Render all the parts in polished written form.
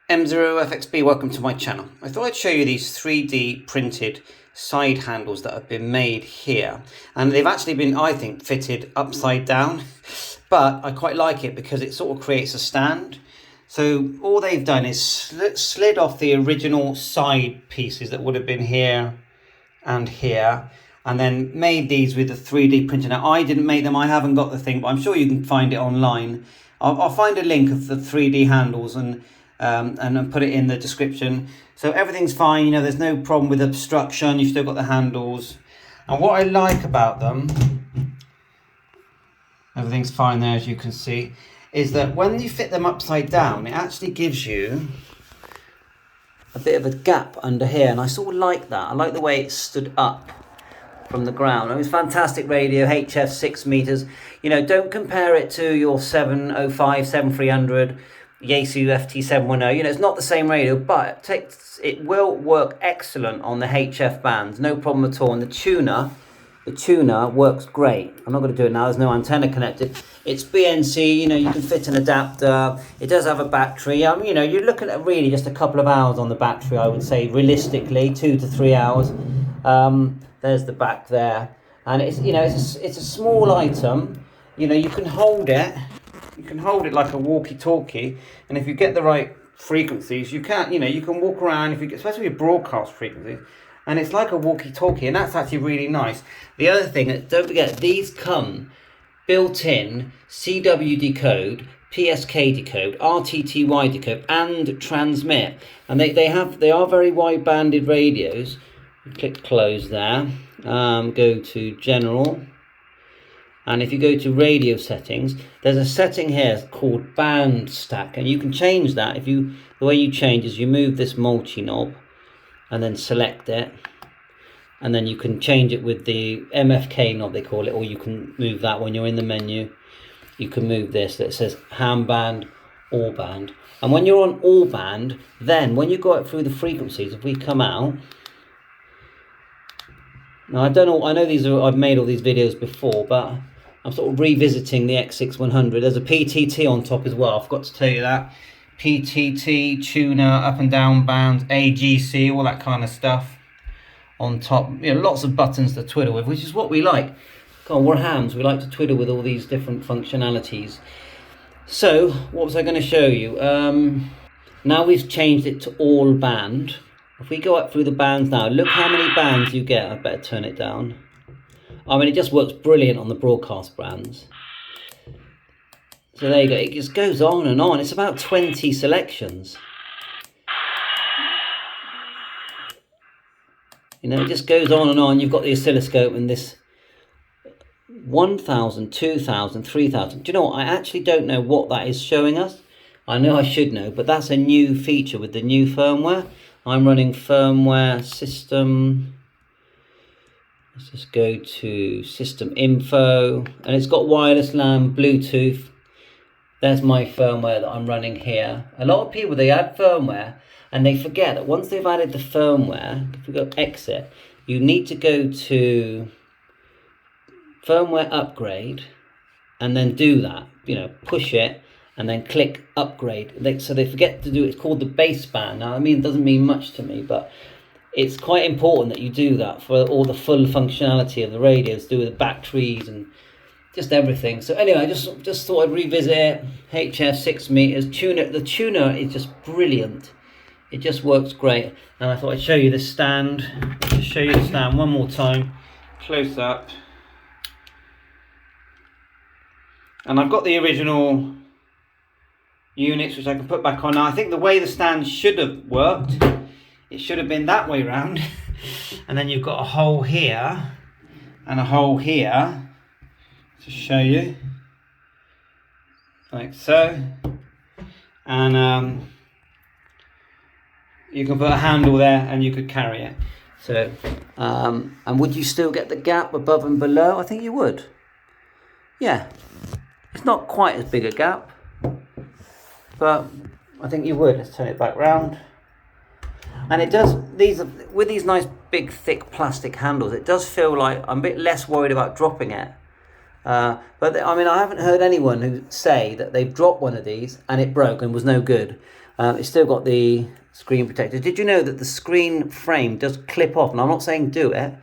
M0FXB, welcome to my channel. I thought I'd show you these 3D printed side handles that have been made here. And they've actually been, I think, fitted upside down. But I quite like it because it sort of creates a stand. So all they've done is slid off the original side pieces that would have been here and here. And then made these with the 3D printer. Now, I didn't make them, I haven't got the thing, but I'm sure you can find it online. I'll find a link of the 3D handles and put it in the description. So everything's fine, you know, there's no problem with obstruction, you've still got the handles. And what I like about them, everything's fine there as you can see, is that when you fit them upside down, it actually gives you a bit of a gap under here. And I sort of like that. I like the way it stood up from the ground. It was fantastic radio, HF 6 meters. You know, don't compare it to your 705, 7300, Xiegu FT710. You know, it's not the same radio, but it will work excellent on the HF bands, no problem at all. And the tuner works great. I'm not going to do it now, there's no antenna connected. It's BNC, you know, you can fit an adapter. It does have a battery. You know, you're looking at really just a couple of hours on the battery, I would say, realistically, 2 to 3 hours. There's the back there. And it's, you know, it's a small item. You know, you can hold it. You can hold it like a walkie-talkie, and if you get the right frequencies, you can, you know, you can walk around, if you get, especially with broadcast frequencies, and it's like a walkie-talkie, and that's actually really nice. The other thing, don't forget, these come built-in CW decode, PSK decode, RTTY decode, and transmit, and they are very wide-banded radios. Click close there. Go to general. And if you go to radio settings, there's a setting here called band stack, and you can change that. The way you change is you move this multi knob and then select it, and then you can change it with the MFK knob, they call it, or you can move that when you're in the menu. You can move this that says ham band, all band, and when you're on all band, then when you go up through the frequencies, if we come out. Now I know I've made all these videos before, but I'm sort of revisiting the X6100. There's a PTT on top as well, I forgot to tell you that. PTT, tuner, up and down bands, AGC, all that kind of stuff on top. You know, lots of buttons to twiddle with, which is what we like. God, we're hams, we like to twiddle with all these different functionalities. So, what was I going to show you? Now we've changed it to all band. If we go up through the bands now, look how many bands you get. I better turn it down. I mean, it just works brilliant on the broadcast bands. So there you go. It just goes on and on. It's about 20 selections. You know, it just goes on and on. You've got the oscilloscope and this 1,000, 2,000, 3,000. Do you know what? I actually don't know what that is showing us. I know I should know, but that's a new feature with the new firmware. I'm running firmware system. Let's just go to system info, and it's got wireless LAN, Bluetooth. There's my firmware that I'm running here. A lot of people, they add firmware and they forget that once they've added the firmware, if we go exit, you need to go to firmware upgrade and then do that, you know, push it and then click upgrade. So they forget to do it. It's called the baseband. Now, I mean, it doesn't mean much to me, but it's quite important that you do that for all the full functionality of the radios, to do with the batteries and just everything. So anyway, I just thought I'd revisit it. HF 6 meters tuner. The tuner is just brilliant. It just works great. And I thought I'd show you the stand. Just show you the stand one more time, close up. And I've got the original units which I can put back on. Now I think the way the stand should have worked, it should have been that way round. And then you've got a hole here and a hole here to show you, like so. And you can put a handle there and you could carry it. So and would you still get the gap above and below? I think you would. Yeah, it's not quite as big a gap, but I think you would. Let's turn it back round. And it does, with these nice big thick plastic handles, it does feel like I'm a bit less worried about dropping it. But I mean, I haven't heard anyone who say that they've dropped one of these and it broke and was no good. It's still got the screen protector. Did you know that the screen frame does clip off? And I'm not saying do it,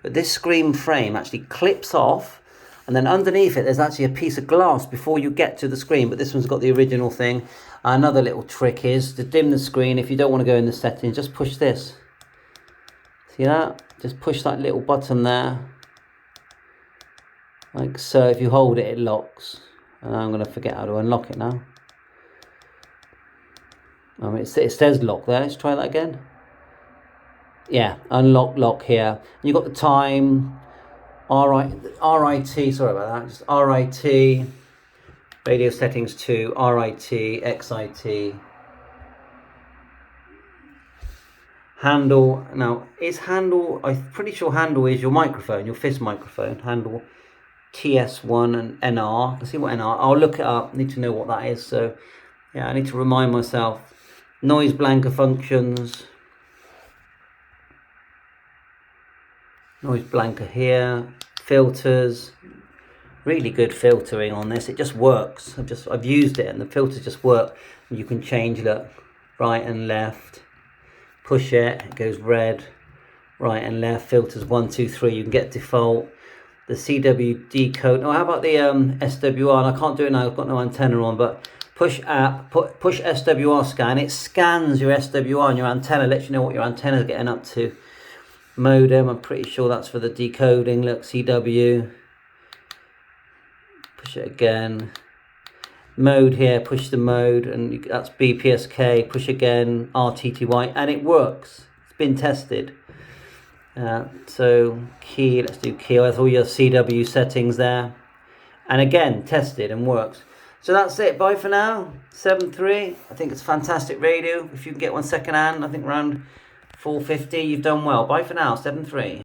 but this screen frame actually clips off, and then underneath it there's actually a piece of glass before you get to the screen. But this one's got the original thing. Another little trick is to dim the screen. If you don't want to go in the settings, just push this. See that? Just push that little button there. Like so. If you hold it, it locks. And I'm going to forget how to unlock it now. It says lock there. Let's try that again. Yeah, unlock, lock here. You've got the time. RIT, sorry about that. Just RIT. Radio settings 2. RIT. XIT. Handle. Now, is handle... I'm pretty sure handle is your microphone. Your fist microphone. Handle. TS1 and NR. Let's see what NR. I'll look it up. I need to know what that is. So, yeah, I need to remind myself. Noise blanker functions. Noise blanker here. Filters. Really good filtering on this. It just works. I've used it and the filters just work. You can change, look, right and left. Push it. It goes red. Right and left. Filters 1, 2, 3. You can get default. The CW decode. Oh, how about the SWR? And I can't do it now. I've got no antenna on, but push app, push SWR scan. It scans your SWR and your antenna, lets you know what your antenna is getting up to. Modem, I'm pretty sure that's for the decoding. Look, CW. Push it again. Mode here, push the mode, and that's BPSK. Push again, RTTY, and it works. It's been tested. So key, let's do key. That's all your CW settings there. And again, tested and works. So that's it. Bye for now. 7.3. I think it's fantastic radio. If you can get one second hand, I think around 450, you've done well. Bye for now. 7.3.